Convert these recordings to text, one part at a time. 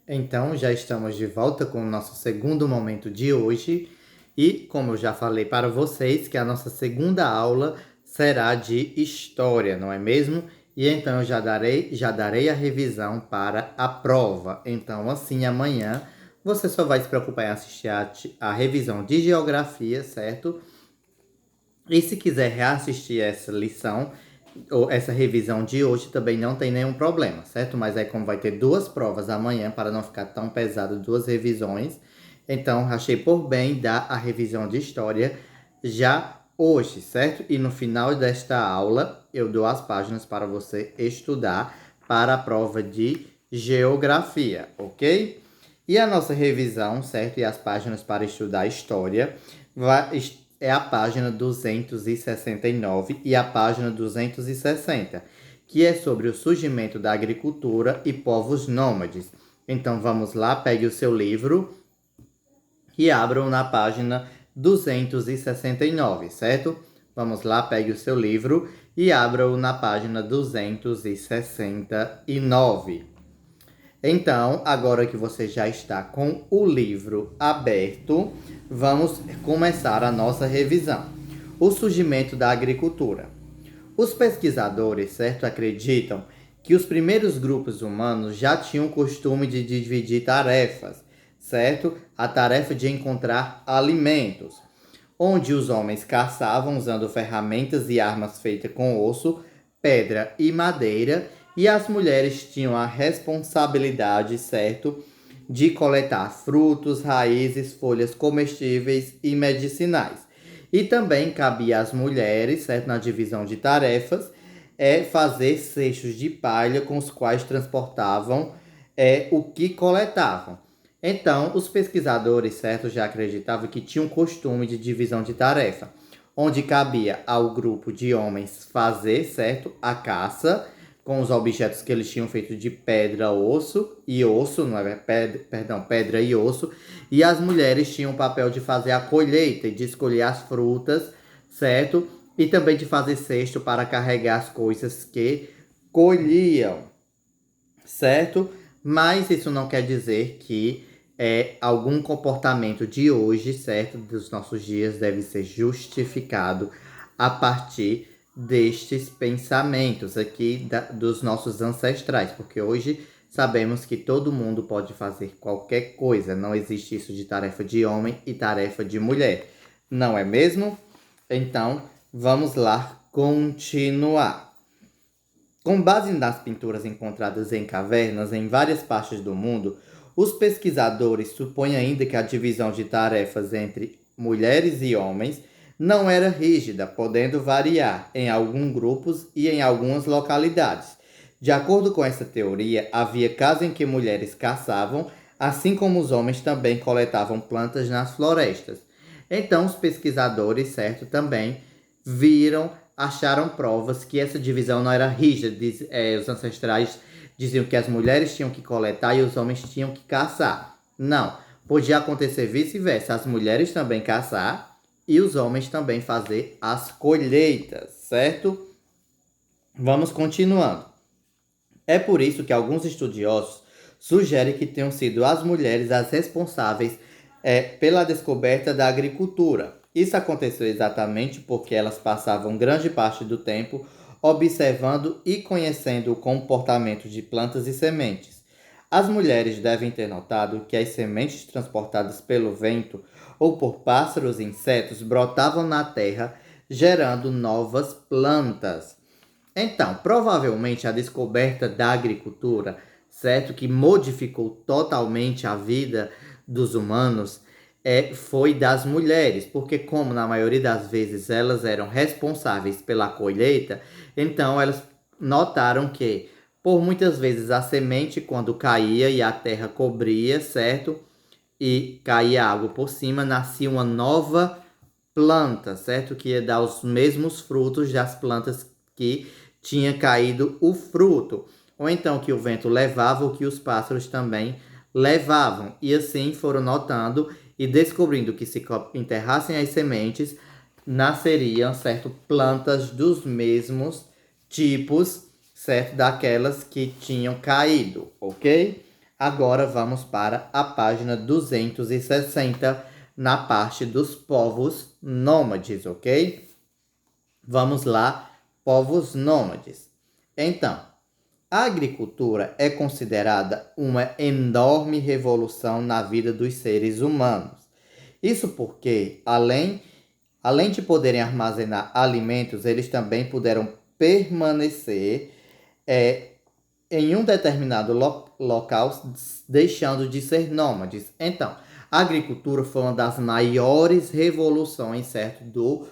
Então, já estamos de volta com o nosso segundo momento de hoje. E, como eu já falei para vocês, que a nossa segunda aula será de história, não é mesmo? E então eu já darei a revisão para a prova. Então, assim, amanhã você só vai se preocupar em assistir a revisão de geografia, certo? E se quiser reassistir essa lição, ou essa revisão de hoje, também não tem nenhum problema, certo? Mas aí, como vai ter duas provas amanhã, para não ficar tão pesado, duas revisões, então achei por bem dar a revisão de história já hoje, certo? E no final desta aula, eu dou as páginas para você estudar para a prova de geografia, ok? E a nossa revisão, certo? E as páginas para estudar história é a página 269 e a página 260, que é sobre o surgimento da agricultura e povos nômades. Então vamos lá, pegue o seu livro e abram na página 269, certo? Vamos lá, pegue o seu livro e abram na página 269. Então, agora que você já está com o livro aberto, vamos começar a nossa revisão. O surgimento da agricultura. Os pesquisadores, certo, acreditam que os primeiros grupos humanos já tinham o costume de dividir tarefas, certo? A tarefa de encontrar alimentos, onde os homens caçavam usando ferramentas e armas feitas com osso, pedra e madeira, e as mulheres tinham a responsabilidade, certo, de coletar frutos, raízes, folhas comestíveis e medicinais. E também cabia às mulheres, certo, na divisão de tarefas, fazer cestos de palha com os quais transportavam o que coletavam. Então, os pesquisadores, certo, já acreditavam que tinha um costume de divisão de tarefa, onde cabia ao grupo de homens fazer, certo, a caça com os objetos que eles tinham feito de pedra, osso e osso, não é pedra, perdão, pedra e osso, e as mulheres tinham o papel de fazer a colheita e de escolher as frutas, certo? E também de fazer cesto para carregar as coisas que colhiam, certo? Mas isso não quer dizer que algum comportamento de hoje, certo, dos nossos dias, deve ser justificado a partir destes pensamentos aqui dos nossos ancestrais, porque hoje sabemos que todo mundo pode fazer qualquer coisa, não existe isso de tarefa de homem e tarefa de mulher, não é mesmo? Então, vamos lá continuar. Com base nas pinturas encontradas em cavernas em várias partes do mundo, os pesquisadores supõem ainda que a divisão de tarefas entre mulheres e homens não era rígida, podendo variar em alguns grupos e em algumas localidades. De acordo com essa teoria, havia casos em que mulheres caçavam, assim como os homens também coletavam plantas nas florestas. Então, os pesquisadores, certo, também acharam provas que essa divisão não era rígida. Os ancestrais diziam que as mulheres tinham que coletar e os homens tinham que caçar. Não, podia acontecer vice-versa, as mulheres também caçar e os homens também fazer as colheitas, certo? Vamos continuando. É por isso que alguns estudiosos sugerem que tenham sido as mulheres as responsáveis pela descoberta da agricultura. Isso aconteceu exatamente porque elas passavam grande parte do tempo observando e conhecendo o comportamento de plantas e sementes. As mulheres devem ter notado que as sementes transportadas pelo vento ou por pássaros e insetos brotavam na terra, gerando novas plantas. Então, provavelmente a descoberta da agricultura, certo, que modificou totalmente a vida dos humanos, foi das mulheres, porque como na maioria das vezes elas eram responsáveis pela colheita, então elas notaram que por muitas vezes a semente quando caía e a terra cobria, certo? E caía água por cima, nascia uma nova planta, certo? Que ia dar os mesmos frutos das plantas que tinha caído o fruto. Ou então que o vento levava, ou que os pássaros também levavam. E assim foram notando e descobrindo que se enterrassem as sementes, nasceriam, certo? Plantas dos mesmos tipos, certo? Daquelas que tinham caído, ok? Agora vamos para a página 260, na parte dos povos nômades, ok? Vamos lá, povos nômades. Então, a agricultura é considerada uma enorme revolução na vida dos seres humanos. Isso porque, além de poderem armazenar alimentos, eles também puderam permanecer é, em um determinado local, deixando de ser nômades. Então, a agricultura foi uma das maiores revoluções, certo?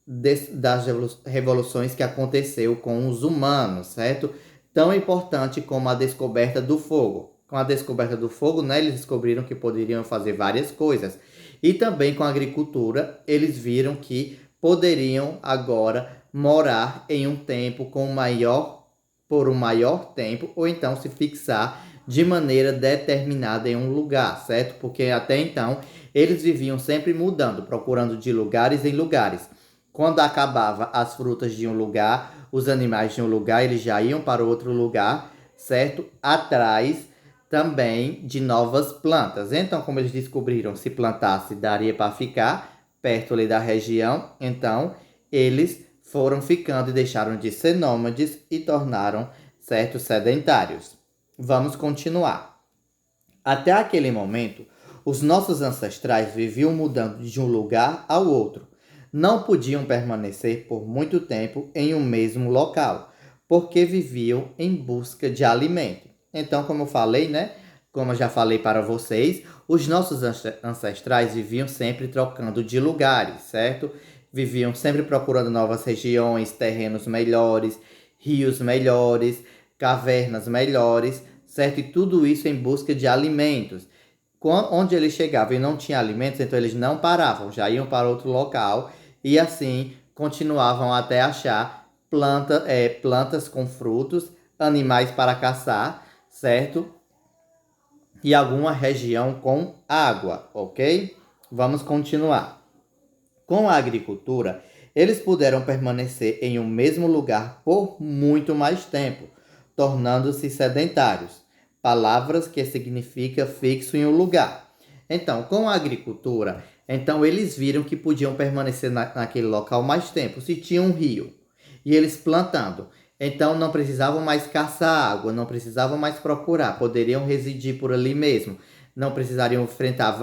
Das revoluções que aconteceu com os humanos, certo? Tão importante como a descoberta do fogo. Com a descoberta do fogo, né, eles descobriram que poderiam fazer várias coisas. E também com a agricultura, eles viram que poderiam agora morar em um tempo por um maior tempo, ou então se fixar de maneira determinada em um lugar, certo? Porque até então eles viviam sempre mudando, procurando de lugares em lugares. Quando acabava as frutas de um lugar, os animais de um lugar, eles já iam para outro lugar, certo? Atrás também de novas plantas. Então, como eles descobriram, se plantasse daria para ficar perto ali da região, então eles foram ficando e deixaram de ser nômades e tornaram certos sedentários. Vamos continuar. Até aquele momento, os nossos ancestrais viviam mudando de um lugar ao outro. Não podiam permanecer por muito tempo em um mesmo local, porque viviam em busca de alimento. Então, como eu falei, né? Como eu já falei para vocês, os nossos ancestrais viviam sempre trocando de lugares, certo? Viviam sempre procurando novas regiões, terrenos melhores, rios melhores, cavernas melhores, certo? E tudo isso em busca de alimentos. Onde eles chegavam e não tinha alimentos, então eles não paravam, já iam para outro local e assim continuavam até achar plantas com frutos, animais para caçar, certo? E alguma região com água, ok? Vamos continuar. Com a agricultura, eles puderam permanecer em um mesmo lugar por muito mais tempo, tornando-se sedentários. Palavras que significa fixo em um lugar. Então, com a agricultura, então eles viram que podiam permanecer naquele local mais tempo. Se tinha um rio e eles plantando, então não precisavam mais caçar água, não precisavam mais procurar, poderiam residir por ali mesmo. Não precisariam enfrentar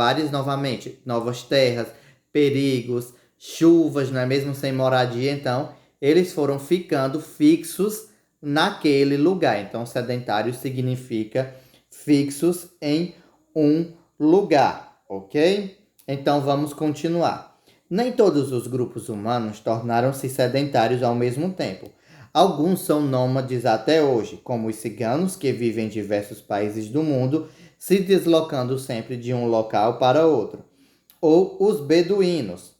novas terras, perigos, chuvas, não é mesmo, sem moradia. Então, eles foram ficando fixos naquele lugar. Então, sedentário significa fixos em um lugar, ok? Então, vamos continuar. Nem todos os grupos humanos tornaram-se sedentários ao mesmo tempo. Alguns são nômades até hoje, como os ciganos, que vivem em diversos países do mundo, se deslocando sempre de um local para outro. Ou os beduínos,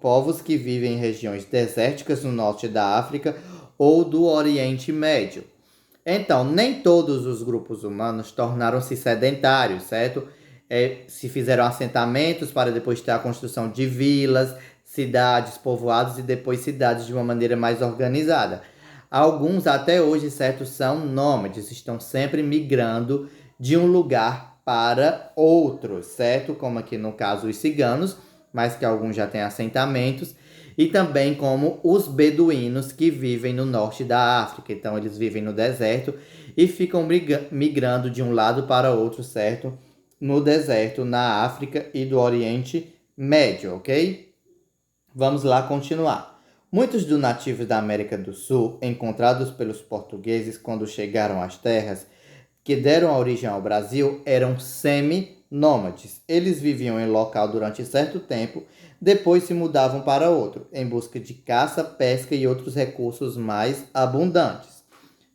povos que vivem em regiões desérticas no norte da África ou do Oriente Médio. Então, nem todos os grupos humanos tornaram-se sedentários, certo? Se fizeram assentamentos para depois ter a construção de vilas, cidades, povoados e depois cidades de uma maneira mais organizada. Alguns até hoje, certo, são nômades, estão sempre migrando de um lugar para outro, certo? Como aqui no caso os ciganos, mas que alguns já têm assentamentos, e também como os beduínos que vivem no norte da África. Então eles vivem no deserto e ficam migrando de um lado para outro, certo? No deserto, na África e do Oriente Médio, ok? Vamos lá continuar. Muitos dos nativos da América do Sul, encontrados pelos portugueses quando chegaram às terras que deram origem ao Brasil, eram semi-nômades. Eles viviam em local durante certo tempo, depois se mudavam para outro, em busca de caça, pesca e outros recursos mais abundantes.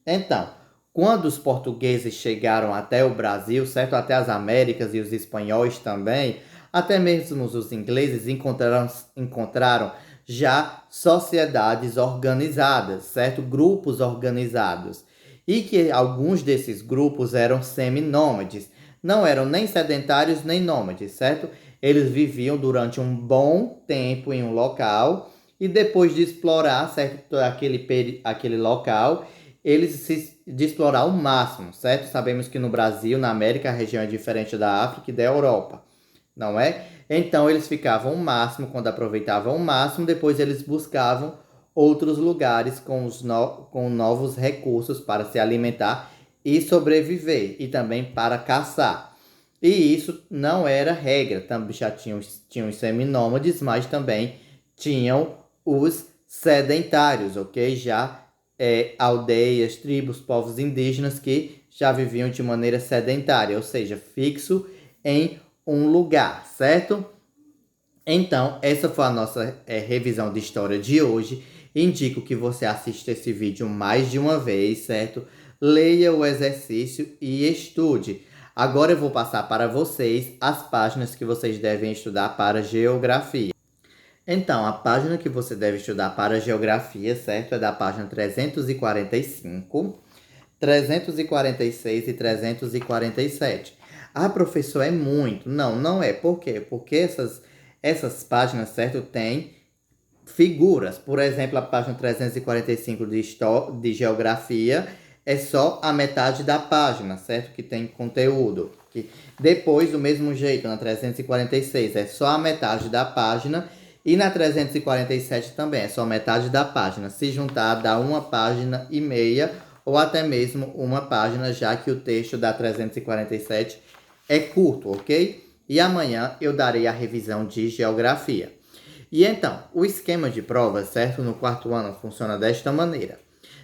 Então, quando os portugueses chegaram até o Brasil, certo? Até as Américas e os espanhóis também, até mesmo os ingleses encontraram já sociedades organizadas, certo? Grupos organizados. E que alguns desses grupos eram semi-nômades. Não eram nem sedentários nem nômades, certo? Eles viviam durante um bom tempo em um local e depois de explorar, certo, aquele local, de explorar ao máximo, certo? Sabemos que no Brasil, na América, a região é diferente da África e da Europa, não é? Então eles ficavam o máximo, quando aproveitavam o máximo, depois eles buscavam outros lugares com novos recursos para se alimentar e sobreviver, e também para caçar. E isso não era regra, também já tinham os seminômades, mas também tinham os sedentários, ok? Já aldeias, tribos, povos indígenas que já viviam de maneira sedentária, ou seja, fixo em um lugar, certo? Então, essa foi a nossa revisão de história de hoje. Indico que você assista esse vídeo mais de uma vez, certo? Leia o exercício e estude. Agora eu vou passar para vocês as páginas que vocês devem estudar para geografia. Então, a página que você deve estudar para geografia, certo? É da página 345, 346 e 347. Ah, professor, é muito. Não, não é. Por quê? Porque essas páginas, certo, tem figuras. Por exemplo, a página 345 de geografia é só a metade da página, certo? Que tem conteúdo. Depois, do mesmo jeito, na 346 é só a metade da página. E na 347 também é só metade da página. Se juntar, dá 1,5 páginas ou até mesmo uma página, já que o texto da 347 é curto, ok? E amanhã eu darei a revisão de geografia. E então, o esquema de prova, certo? No quarto ano funciona desta maneira.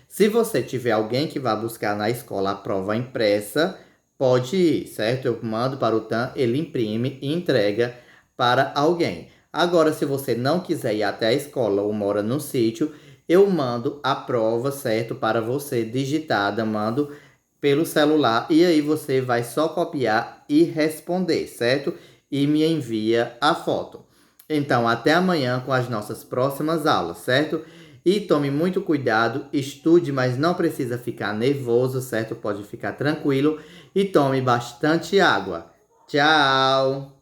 Se você tiver alguém que vá buscar na escola a prova impressa, pode ir, certo? Eu mando para o TAM, ele imprime e entrega para alguém. Agora, se você não quiser ir até a escola ou mora no sítio, eu mando a prova, certo? Para você digitada, mando pelo celular e aí você vai só copiar e responder, certo? E me envia a foto. Então, até amanhã com as nossas próximas aulas, certo? E tome muito cuidado, estude, mas não precisa ficar nervoso, certo? Pode ficar tranquilo e tome bastante água. Tchau!